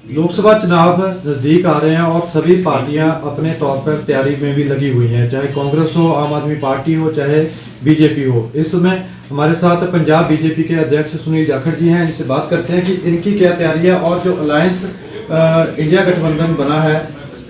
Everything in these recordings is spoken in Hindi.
लोकसभा चुनाव नज़दीक आ रहे हैं और सभी पार्टियां अपने तौर पर तैयारी में भी लगी हुई हैं, चाहे कांग्रेस हो, आम आदमी पार्टी हो, चाहे बीजेपी हो। इस समय हमारे साथ पंजाब बीजेपी के अध्यक्ष सुनील जाखड़ जी हैं। इनसे बात करते हैं कि इनकी क्या तैयारी है और जो अलायंस इंडिया गठबंधन बना है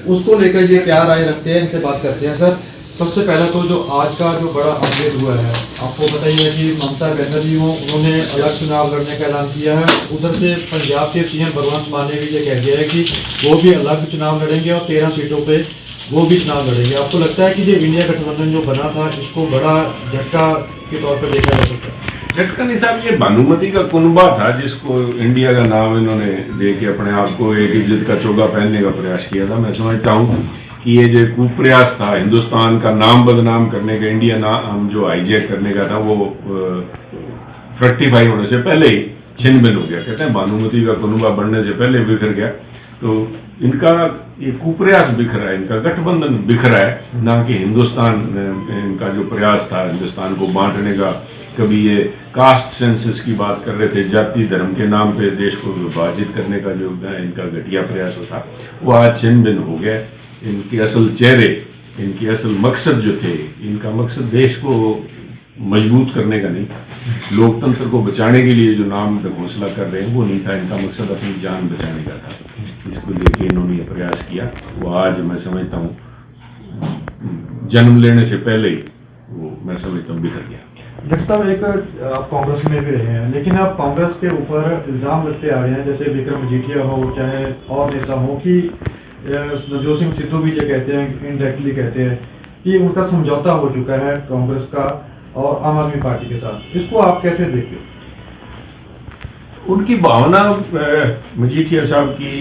उसको लेकर ये क्या राय रखते हैं। इनसे बात करते हैं। सर, सबसे पहले तो जो आज का जो बड़ा अपडेट हुआ है, आपको बताइए कि ममता बनर्जी उन्होंने अलग चुनाव लड़ने का ऐलान किया है। उधर से पंजाब के सीएम भगवंत मान ने भी ये कह दिया है कि वो भी अलग चुनाव लड़ेंगे और 13 सीटों पे वो भी चुनाव लड़ेंगे। आपको लगता है कि ये इंडिया गठबंधन जो बना था इसको बड़ा झटका के तौर पर देखा जा सकता है? झटका नहीं साहब, ये भानुमति का कुनबा था जिसको इंडिया का नाम इन्होंने दे के अपने आप को एक इज्जत का चोगा पहनने का प्रयास किया था। मैं समझता हूँ कि ये जो कुप्रयास था हिंदुस्तान का नाम बदनाम करने का, इंडिया नाम जो हाईजैक करने का था, वो फ्रक्टिफाई होने से पहले ही छिन्न भिन्न हो गया। कहते हैं भानुमति का कुनबा बनने से पहले बिखर गया। तो इनका ये कुप्रयास बिखरा है, इनका गठबंधन बिखरा है, ना कि हिंदुस्तान। इनका जो प्रयास था हिंदुस्तान को बांटने का, कभी ये कास्ट सेंसस की बात कर रहे थे, जाति धर्म के नाम पे देश को विभाजित करने का जो इनका घटिया प्रयास होता वो आज छिन्न भिन्न हो गया। इनके असल चेहरे, इनके असल मकसद जो थे, इनका मकसद देश को मजबूत करने का नहीं था, लोकतंत्र को बचाने के लिए जो नाम का घोंसला कर रहे हैं वो नहीं था। इनका मकसद अपनी जान बचाने का था। इसको लेके इन्होंने ये प्रयास किया। वो आज मैं समझता हूँ जन्म लेने से पहले ही वो मैं समझता हूँ बिखर गया। डॉक्टर साहब, एक आप कांग्रेस में भी रहे हैं, लेकिन आप कांग्रेस के ऊपर इल्ज़ाम लगते आ रहे हैं, जैसे विक्रम मजीठिया हो चाहे और नेता हो, कि नवजोत सिंह सिद्धू भी ये कहते हैं, इनडायरेक्टली कहते हैं कि उनका समझौता हो चुका है कांग्रेस का और आम आदमी पार्टी के साथ। इसको आप कैसे देखते हो? उनकी भावना मजीठिया साहब की,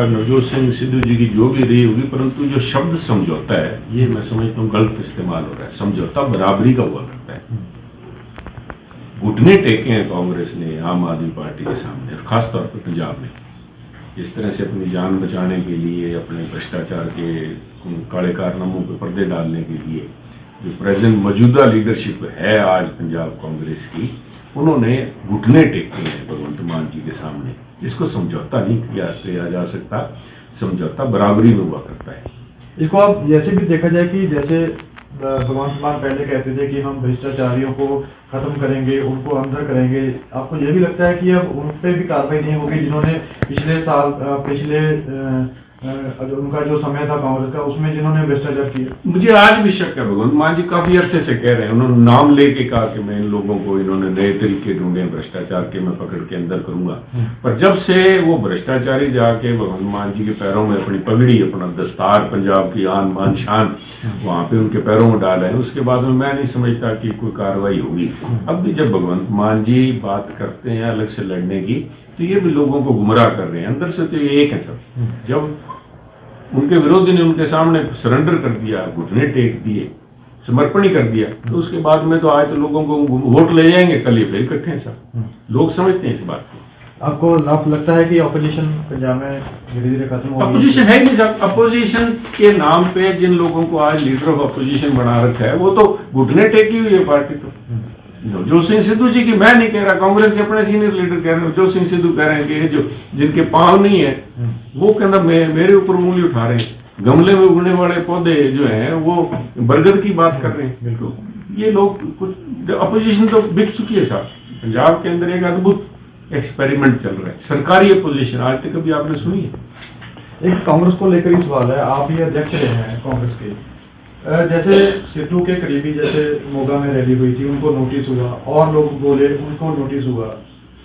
नवजोत सिंह सिद्धू जी की जो भी रही होगी, परंतु जो शब्द समझौता है ये मैं समझता हूँ गलत इस्तेमाल हो रहा है। समझौता बराबरी का हुआ करता है। घुटने टेके हैं कांग्रेस ने आम आदमी पार्टी के सामने, और खासतौर पर पंजाब में इस तरह से अपनी जान बचाने के लिए, अपने भ्रष्टाचार के काले कारनामों पर पर्दे डालने के लिए जो प्रेजेंट मौजूदा लीडरशिप है आज पंजाब कांग्रेस की, उन्होंने घुटने टेके हैं भगवंत मान जी के सामने। इसको समझौता नहीं किया जा सकता। समझौता बराबरी में हुआ करता है। इसको आप जैसे भी देखा जाए कि जैसे भगवंत मान पहले कहते थे कि हम भ्रष्टाचारियों को खत्म करेंगे, उनको अंदर करेंगे। आपको ये भी लगता है कि अब उन पर भी कार्रवाई नहीं होगी जिन्होंने उनका जो समय था कांग्रेस का उसमें जिन्होंने भ्रष्टाचार किया? मुझे आज भी शक है। भगवंत मान जी काफी अरसे से कह रहे हैं, उन्होंने नाम लेके कहा कि मैं इन लोगों को, इन्होंने नए तरीके ढूंढे भ्रष्टाचार के, मैं पकड़ के अंदर करूंगा। पर जब से वो भ्रष्टाचारी जाके भगवंत मान जी के पैरों में अपनी पगड़ी, अपना दस्तार, पंजाब की आन बान शान वहां पे उनके पैरों में डाला है, उसके बाद में मैं नहीं समझता कि कोई कार्रवाई होगी। अब भी जब भगवंत मान जी बात करते हैं अलग से लड़ने की, तो ये भी लोगों को गुमराह कर रहे हैं। अंदर से तो ये एक है सब। जब उनके विरोधी ने उनके सामने सरेंडर कर दिया, घुटने टेक दिए, समर्पण ही कर दिया, तो उसके बाद में तो आज तो लोगों को वोट ले जाएंगे, कल ये फिर इकट्ठे हैं सब। लोग समझते हैं इस बात को। आपको लगता है कि अपोजिशन पंजाब में धीरे धीरे खत्म होगी? अपोजिशन है ही नहीं साहब। अपोजिशन के नाम पे जिन लोगों को आज लीडर ऑफ अपोजिशन बना रखा है वो तो घुटने टेकी हुई है पार्टी। तो नवजोत सिंह सिद्धू जी की मैं नहीं कह रहा, कांग्रेस के अपने सीनियर लीडर कह रहे हैं, नवजोत सिंह सिद्धू कह रहे हैं कि जो जिनके पांव नहीं है वो कहना मेरे ऊपर उंगली उठा रहे हैं। गमले में उगने वाले पौधे जो हैं वो बरगद की बात कर रहे हैं। बिल्कुल ये लोग कुछ अपोजिशन तो बिक चुकी है साहब। पंजाब के अंदर एक अद्भुत एक्सपेरिमेंट चल रहा है, सरकारी अपोजिशन। आज तक कभी आपने सुनी है? एक कांग्रेस को लेकर ही सवाल है, आप ही अध्यक्ष रहे हैं कांग्रेस के। जैसे सिद्धू के करीबी, जैसे मोगा में रैली हुई थी, उनको नोटिस हुआ और लोग बोले उनको नोटिस हुआ।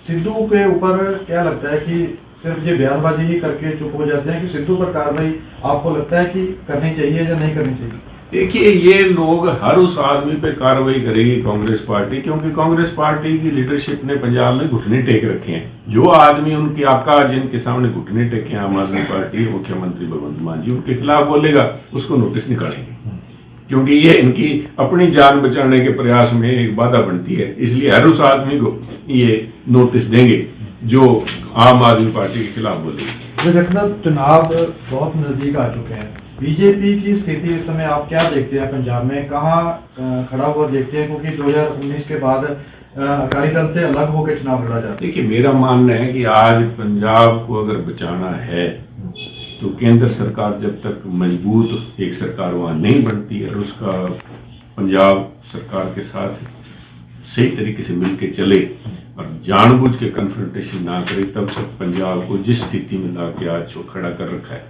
सिद्धू के ऊपर क्या लगता है कि सिर्फ ये बयानबाजी ही करके चुप हो जाते हैं कि सिद्धू पर कार्रवाई आपको लगता है कि करनी चाहिए या नहीं करनी चाहिए? देखिए, ये लोग हर उस आदमी पे कार्रवाई करेगी कांग्रेस पार्टी, क्योंकि कांग्रेस पार्टी की लीडरशिप ने पंजाब में घुटने टेक रखे हैं। जो आदमी उनके आका जिनके सामने घुटने टेके हैं, आम आदमी पार्टी मुख्यमंत्री भगवंत मान जी, उनके खिलाफ बोलेगा उसको नोटिस निकालेंगे, क्योंकि ये इनकी अपनी जान बचाने के प्रयास में एक बाधा बनती है। इसलिए हर उस आदमी को ये नोटिस देंगे जो आम आदमी पार्टी के खिलाफ बोलेगी। चुनाव बहुत नजदीक आ चुके हैं, बीजेपी की स्थिति इस समय आप क्या देखते हैं पंजाब में? कहाँ खड़ा हुआ देखते हैं? क्योंकि 2019 के बाद अकाली दल से अलग होकर चुनाव लड़ा जाता देखिए, मेरा मानना है कि आज पंजाब को अगर बचाना है तो केंद्र सरकार जब तक मजबूत एक सरकार वहाँ नहीं बनती और उसका पंजाब सरकार के साथ सही तरीके से मिलके चले और जानबूझ के कन्फ्रंटेशन ना करे, तब तक पंजाब को जिस स्थिति में ला के आज जो खड़ा कर रखा है,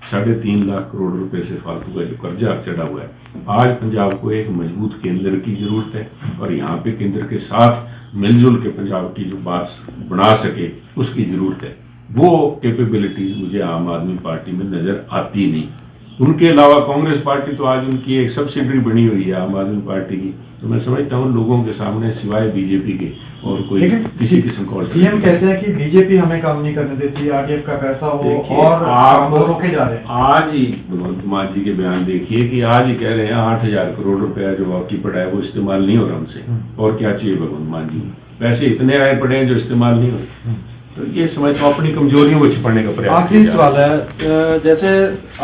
3.5 लाख करोड़ रुपए से फालतू का जो कर्जा चढ़ा हुआ है, आज पंजाब को एक मजबूत केंद्र की जरूरत है और यहाँ पे केंद्र के साथ मिलजुल के पंजाब की जो बात बना सके उसकी जरूरत है। वो कैपेबिलिटीज मुझे आम आदमी पार्टी में नजर आती नहीं। उनके अलावा कांग्रेस पार्टी तो आज उनकी एक सब्सिडरी बनी हुई है आम आदमी पार्टी की, तो मैं समझता हूँ लोगों के सामने सिवाय बीजेपी के और कोई किसी किस्म का सीएम कहते हैं कि बीजेपी हमें काम नहीं करने देती, आरडीएफ का पैसा हो और आप वो रोके जा रहे हैं। आज ही भगवंत कुमार जी के बयान देखिए कि आज ही कह रहे हैं 8,000 करोड़ रुपया जो बाकी पड़ा है वो इस्तेमाल नहीं हो रहा हमसे, और क्या चाहिए भगवंत मान जी, पैसे इतने आए पड़े हैं जो इस्तेमाल नहीं हो रहे। तो ये समझ तो अपनी कमजोरियों को छिपाने का प्रयास। आखिरी सवाल है, जैसे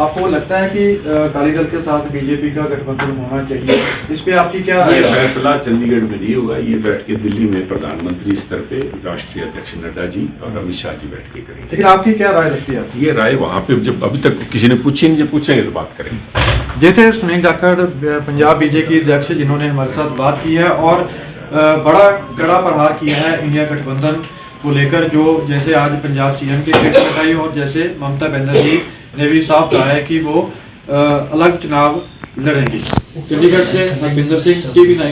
आपको लगता है कि अकाली दल के साथ बीजेपी का गठबंधन होना चाहिए, इस पे आपकी क्या ये फैसला चंडीगढ़ में नहीं होगा, ये बैठ के दिल्ली में प्रधानमंत्री स्तर पे राष्ट्रीय अध्यक्ष नड्डा जी और अमित शाह जी बैठ के करेंगे। लेकिन आपकी क्या राय लगती है? ये राय वहाँ पे जब अभी तक किसी ने पूछी नहीं, जब पूछेंगे तो बात करेंगे। ये थे सुनील जाखड़, पंजाब बीजेपी अध्यक्ष, जिन्होंने हमारे साथ बात की है और बड़ा कड़ा प्रहार किया है इंडिया गठबंधन को लेकर, जो जैसे आज पंजाब सीएम की टिकट कटाई और जैसे ममता बनर्जी ने भी साफ कहा है कि वो अलग चुनाव लड़ेंगी। चंडीगढ़ से हरविंदर सिंह, TV9।